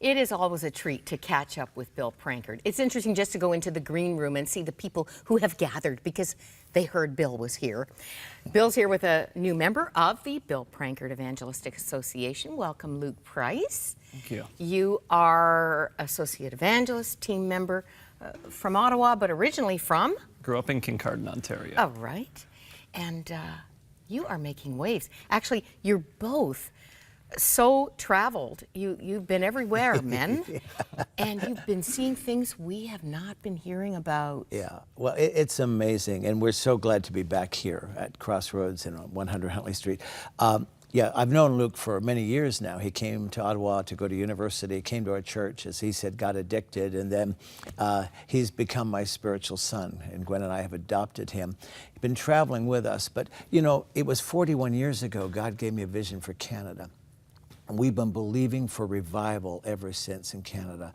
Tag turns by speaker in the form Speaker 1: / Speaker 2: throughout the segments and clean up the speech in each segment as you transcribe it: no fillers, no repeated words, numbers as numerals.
Speaker 1: It is always a treat to catch up with Bill Prankard. It's interesting just to go into the green room and see the people who have gathered because they heard Bill was here. Bill's here with a new member of the Bill Prankard Evangelistic Association. Welcome, Luke Price.
Speaker 2: Thank you.
Speaker 1: You are Associate Evangelist, team member from Ottawa, but originally from?
Speaker 2: Grew up in Kincardine, Ontario.
Speaker 1: Oh, right. And you are making waves. Actually, you're both so traveled. You've been everywhere, men. Yeah. And you've been seeing things we have not been hearing about.
Speaker 3: Yeah, well, it's amazing, and we're so glad to be back here at Crossroads and on 100 Huntley Street. Yeah, I've known Luke for many years now. He came to Ottawa to go to university, came to our church, as he said, got addicted, and then he's become my spiritual son, and Gwen and I have adopted him. He's been traveling with us, but you know, it was 41 years ago God gave me a vision for Canada. And we've been believing for revival ever since in Canada.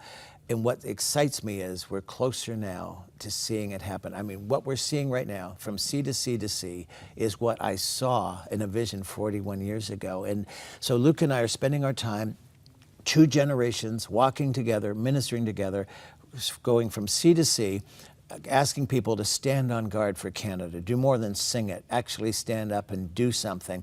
Speaker 3: And what excites me is we're closer now to seeing it happen. I mean, what we're seeing right now, from sea to sea to sea, is what I saw in a vision 41 years ago. And so Luke and I are spending our time, 2 generations, walking together, ministering together, going from sea to sea, asking people to stand on guard for Canada, do more than sing it, actually stand up and do something.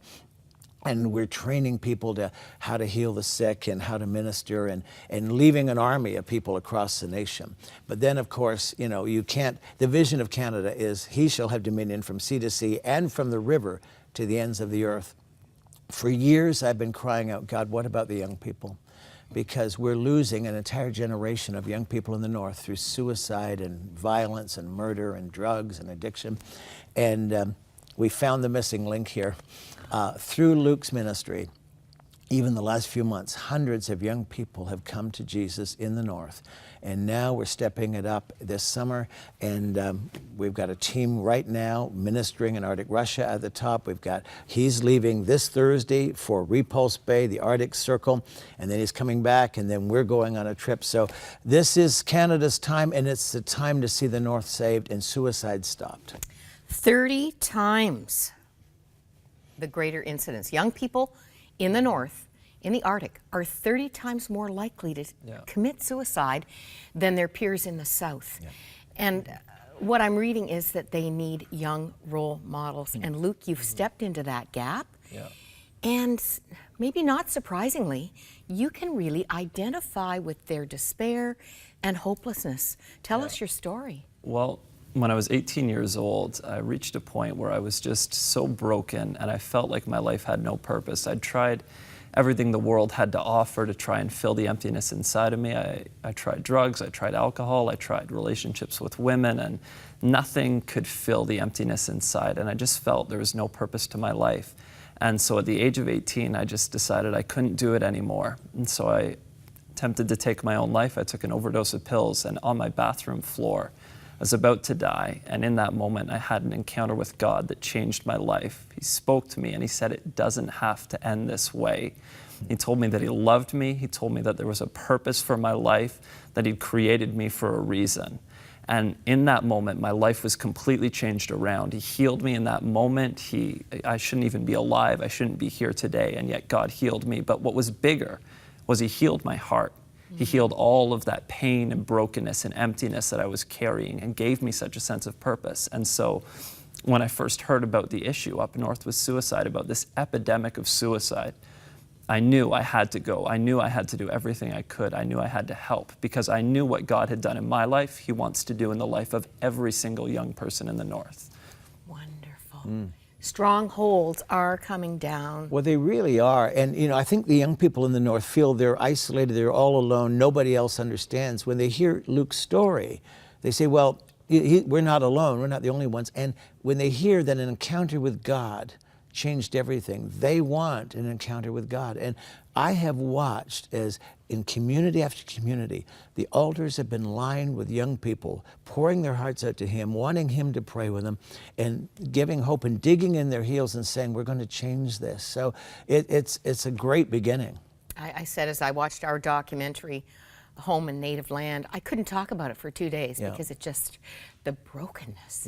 Speaker 3: And we're training people to how to heal the sick and how to minister and leaving an army of people across the nation. But then, of course, you know, you can't, the vision of Canada is he shall have dominion from sea to sea and from the river to the ends of the earth. For years, I've been crying out, God, what about the young people? Because we're losing an entire generation of young people in the North through suicide and violence and murder and drugs and addiction. And we found the missing link here. Through Luke's ministry, even the last few months, hundreds of young people have come to Jesus in the North. And now we're stepping it up this summer. And we've got a team right now ministering in Arctic Russia at the top. He's leaving this Thursday for Repulse Bay, the Arctic Circle. And then he's coming back, and then we're going on a trip. So this is Canada's time, and it's the time to see the North saved and suicide stopped.
Speaker 1: 30 times the greater incidence. Young people in the North, in the Arctic, are 30 times more likely to commit suicide than their peers in the South. Yeah. And what I'm reading is that they need young role models. And Luke, you've stepped into that gap.
Speaker 2: Yeah.
Speaker 1: And maybe not surprisingly, you can really identify with their despair and hopelessness. Tell us your story.
Speaker 2: Well, when I was 18 years old, I reached a point where I was just so broken and I felt like my life had no purpose. I'd tried everything the world had to offer to try and fill the emptiness inside of me. I tried drugs, I tried alcohol, I tried relationships with women, and nothing could fill the emptiness inside. And I just felt there was no purpose to my life. And so at the age of 18, I just decided I couldn't do it anymore. And so I attempted to take my own life. I took an overdose of pills, and on my bathroom floor, I was about to die, and in that moment I had an encounter with God that changed my life. He spoke to me and he said it doesn't have to end this way. He told me that he loved me. He told me that there was a purpose for my life, that he'd created me for a reason. And in that moment, my life was completely changed around. He healed me in that moment. I shouldn't even be alive. I shouldn't be here today, and yet God healed me. But what was bigger was he healed my heart. He healed all of that pain and brokenness and emptiness that I was carrying and gave me such a sense of purpose. And so when I first heard about the issue up north with suicide, about this epidemic of suicide, I knew I had to go. I knew I had to do everything I could. I knew I had to help because I knew what God had done in my life, he wants to do in the life of every single young person in the North.
Speaker 1: Wonderful. Strongholds are coming down.
Speaker 3: Well, they really are. And, you know, I think the young people in the North feel they're isolated, they're all alone, nobody else understands. When they hear Luke's story, they say, well, we're not alone, we're not the only ones. And when they hear that an encounter with God changed everything, they want an encounter with God. And I have watched as in community after community, the altars have been lined with young people, pouring their hearts out to him, wanting him to pray with them, and giving hope and digging in their heels and saying, we're going to change this. So it's a great beginning.
Speaker 1: I said as I watched our documentary, Home and Native Land, I couldn't talk about it for 2 days because it just, the brokenness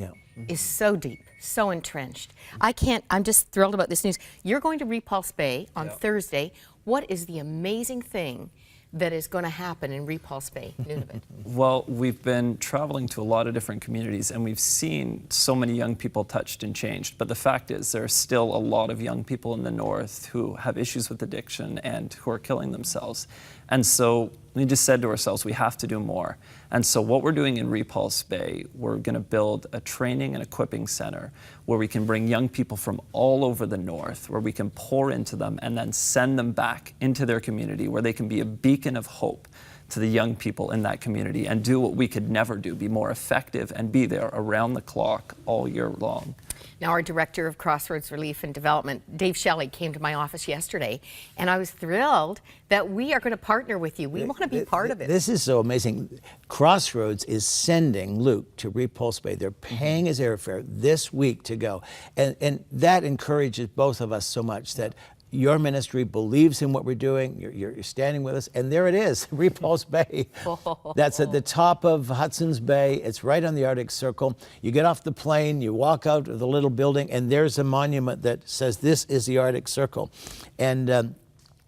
Speaker 1: is so deep, so entrenched. I'm just thrilled about this news. You're going to Repulse Bay on Thursday. What is the amazing thing that is going to happen in Repulse Bay, Nunavut?
Speaker 2: Well, we've been traveling to a lot of different communities, and we've seen so many young people touched and changed. But the fact is, there are still a lot of young people in the North who have issues with addiction and who are killing themselves. And so we just said to ourselves, we have to do more. And so what we're doing in Repulse Bay, we're going to build a training and equipping center where we can bring young people from all over the North, where we can pour into them and then send them back into their community, where they can be a beacon of hope to the young people in that community and do what we could never do, be more effective and be there around the clock all year long.
Speaker 1: Now, our Director of Crossroads Relief and Development, Dave Shelley, came to my office yesterday, and I was thrilled that we are going to partner with you. We want to be part of it.
Speaker 3: This is so amazing. Crossroads is sending Luke to Repulse Bay. They're paying his airfare this week to go. And that encourages both of us so much that your ministry believes in what we're doing. You're standing with us. And there it is, Repulse Bay. That's at the top of Hudson's Bay. It's right on the Arctic Circle. You get off the plane, you walk out of the little building, and there's a monument that says, this is the Arctic Circle. And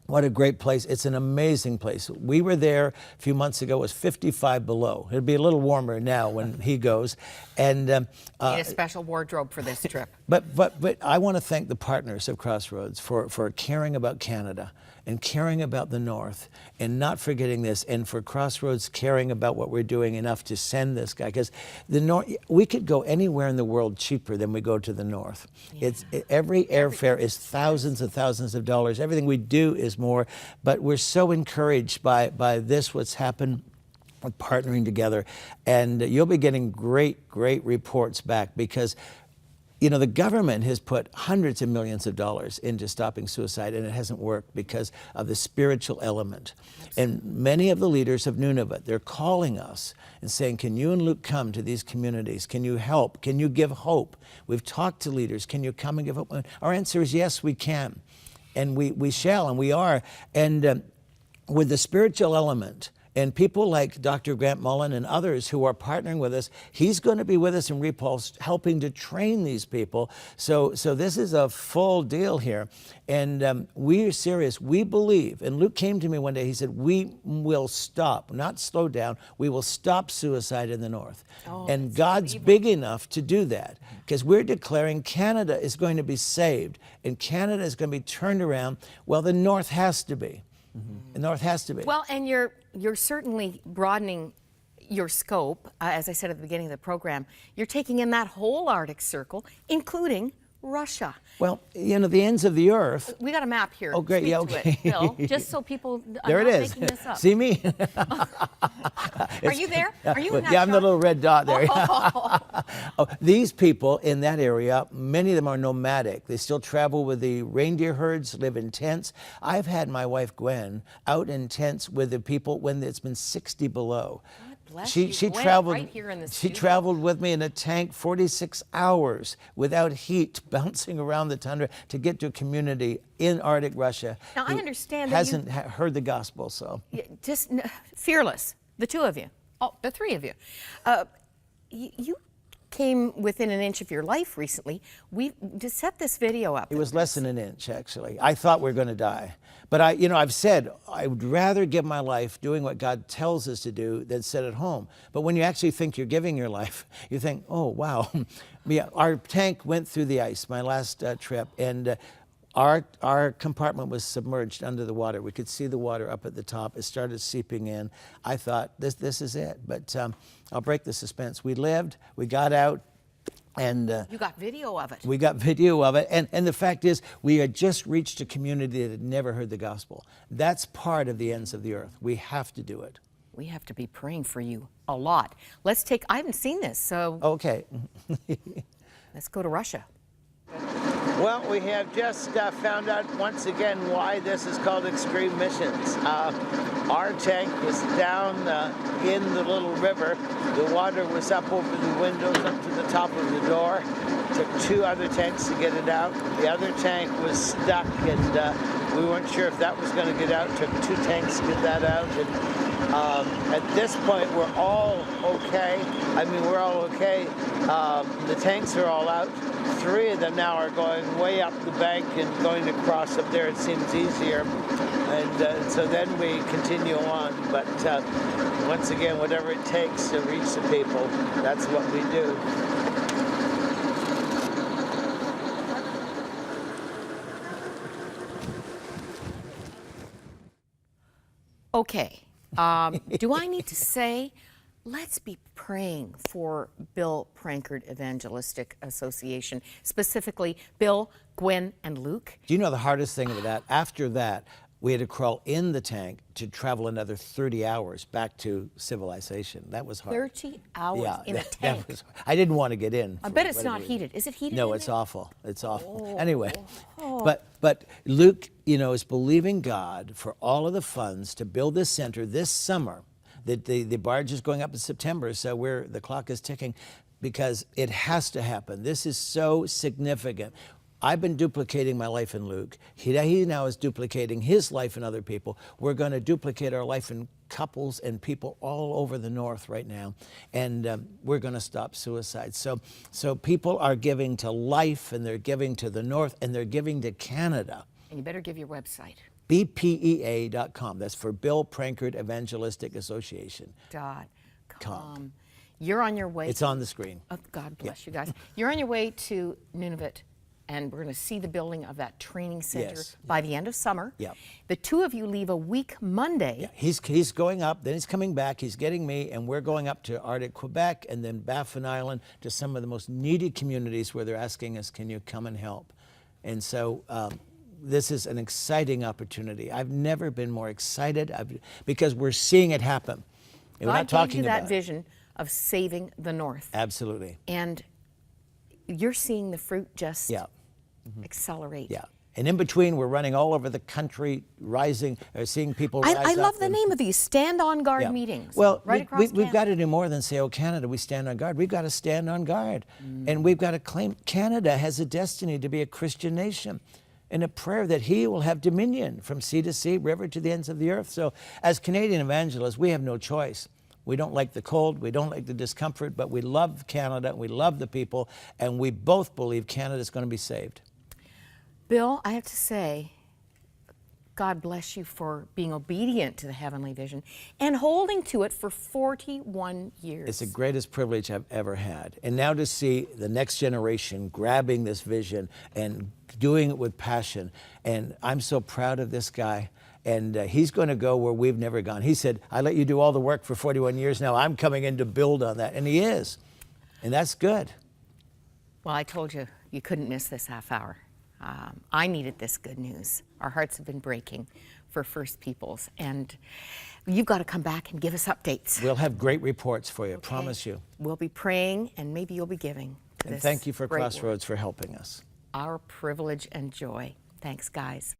Speaker 3: what a great place. It's an amazing place. We were there a few months ago. It was 55 below. It'll be a little warmer now when he goes. And
Speaker 1: Need a special wardrobe for this trip.
Speaker 3: But I want to thank the partners of Crossroads for caring about Canada and caring about the North and not forgetting this, and for Crossroads caring about what we're doing enough to send this guy, because the North, we could go anywhere in the world cheaper than we go to the North. Yeah. Every airfare is thousands and thousands of dollars. Everything we do is more, but we're so encouraged by this, what's happened with partnering together, and you'll be getting great reports back, because you know, the government has put hundreds of millions of dollars into stopping suicide, and it hasn't worked because of the spiritual element. And many of the leaders of Nunavut, they're calling us and saying, can you and Luke come to these communities? Can you help? Can you give hope? We've talked to leaders. Can you come and give hope? Our answer is yes, we can. And we shall, and we are. And with the spiritual element, and people like Dr. Grant Mullen and others who are partnering with us, he's going to be with us in Repulse, helping to train these people. So this is a full deal here. And we are serious. We believe, and Luke came to me one day, he said, we will stop, not slow down, we will stop suicide in the North. And God's big enough to do that, because we're declaring Canada is going to be saved, and Canada is going to be turned around. Well, the North has to be. The North has to be.
Speaker 1: Well, and you're certainly broadening your scope. As I said at the beginning of the program, you're taking in that whole Arctic Circle, including Russia.
Speaker 3: Well, you know, the ends of the earth.
Speaker 1: We got a map here.
Speaker 3: Oh, great.
Speaker 1: Speak
Speaker 3: Yeah,
Speaker 1: to
Speaker 3: okay.
Speaker 1: it, Bill, just so people
Speaker 3: there
Speaker 1: are
Speaker 3: it
Speaker 1: not
Speaker 3: is.
Speaker 1: making this up.
Speaker 3: See me?
Speaker 1: Are you there? Are you in that
Speaker 3: Yeah, I'm
Speaker 1: shot?
Speaker 3: the little red dot there. Oh, these people in that area, many of them are nomadic. They still travel with the reindeer herds, live in tents. I've had my wife Gwen out in tents with the people when it's been 60 below. She traveled
Speaker 1: right here in the
Speaker 3: she traveled with me in a tank 46 hours without heat, bouncing around the tundra to get to a community in Arctic Russia.
Speaker 1: Now I understand that
Speaker 3: hasn't heard the gospel, so
Speaker 1: just fearless, the two of you, the three of you. You came within an inch of your life recently. We just set this video up.
Speaker 3: It was less than an inch, actually. I thought we were going to die. But I've said I would rather give my life doing what God tells us to do than sit at home. But when you actually think you're giving your life, you think, oh, wow. Yeah, our tank went through the ice, my last trip, and our compartment was submerged under the water. We could see the water up at the top. It started seeping in. I thought, this is it. But I'll break the suspense. We lived, we got out, and
Speaker 1: you got video of it.
Speaker 3: We got video of it. And the fact is, we had just reached a community that had never heard the gospel. That's part of the ends of the earth. We have to do it.
Speaker 1: We have to be praying for you a lot. I haven't seen this, so.
Speaker 3: Okay.
Speaker 1: Let's go to Russia.
Speaker 3: Well, we have just found out once again why this is called Extreme Missions. Our tank was down in the little river. The water was up over the windows, up to the top of the door. It took 2 other tanks to get it out. The other tank was stuck, and we weren't sure if that was going to get out. It took 2 tanks to get that out. And at this point, we're all okay. I mean, we're all okay. The tanks are all out. 3 of them now are going way up the bank and going to cross up there. It seems easier. And so then we continue on. But once again, whatever it takes to reach the people, that's what we do.
Speaker 1: Okay. Do I need to say, let's be praying for Bill Prankard Evangelistic Association, specifically Bill, Gwen, and Luke?
Speaker 3: Do you know the hardest thing of that? After that, we had to crawl in the tank to travel another 30 hours back to civilization. That was hard.
Speaker 1: 30 hours in a
Speaker 3: that
Speaker 1: tank.
Speaker 3: I didn't want to get in.
Speaker 1: I bet it's not heated. Is it heated?
Speaker 3: No,
Speaker 1: in
Speaker 3: it's
Speaker 1: there?
Speaker 3: awful. It's awful. Anyway, but Luke, is believing God for all of the funds to build this center this summer. The barge is going up in September, so the clock is ticking because it has to happen. This is so significant. I've been duplicating my life in Luke. He now is duplicating his life in other people. We're going to duplicate our life in couples and people all over the North right now, and we're going to stop suicide. So people are giving to life, and they're giving to the North, and they're giving to Canada.
Speaker 1: And you better give your website.
Speaker 3: BPEA.com. That's for Bill Prankard Evangelistic Association.
Speaker 1: .com. You're on your way.
Speaker 3: It's on the screen.
Speaker 1: Oh, God bless you guys. You're on your way to Nunavut, and we're going to see the building of that training center by the end of summer.
Speaker 3: Yeah.
Speaker 1: The two of you leave a week Monday.
Speaker 3: Yeah. He's going up, then he's coming back, he's getting me, and we're going up to Arctic Quebec and then Baffin Island to some of the most needy communities where they're asking us, can you come and help? And so this is an exciting opportunity. I've never been more excited because we're seeing it happen. And we're not talking about
Speaker 1: that vision of saving the North.
Speaker 3: Absolutely.
Speaker 1: And you're seeing the fruit just accelerate.
Speaker 3: Yeah. And in between, we're running all over the country, seeing people rise up.
Speaker 1: I love the name of these Stand on Guard meetings.
Speaker 3: Well,
Speaker 1: right across
Speaker 3: we've got to do more than say, oh, Canada, we stand on guard. We've got to stand on guard. And we've got to claim Canada has a destiny to be a Christian nation. And a prayer that he will have dominion from sea to sea, river to the ends of the earth. So as Canadian evangelists, we have no choice. We don't like the cold, we don't like the discomfort, but we love Canada, we love the people, and we both believe Canada is going to be saved.
Speaker 1: Bill, I have to say, God bless you for being obedient to the heavenly vision and holding to it for 41 years.
Speaker 3: It's the greatest privilege I've ever had. And now to see the next generation grabbing this vision and doing it with passion. And I'm so proud of this guy. And he's going to go where we've never gone. He said, I let you do all the work for 41 years now. I'm coming in to build on that. And he is. And that's good.
Speaker 1: Well, I told you, you couldn't miss this half hour. I needed this good news. Our hearts have been breaking for First Peoples. And you've got to come back and give us updates.
Speaker 3: We'll have great reports for you, promise you.
Speaker 1: We'll be praying, and maybe you'll be giving to
Speaker 3: And
Speaker 1: this
Speaker 3: thank you for
Speaker 1: great
Speaker 3: Crossroads
Speaker 1: work.
Speaker 3: for helping us.
Speaker 1: Our privilege and joy. Thanks, guys.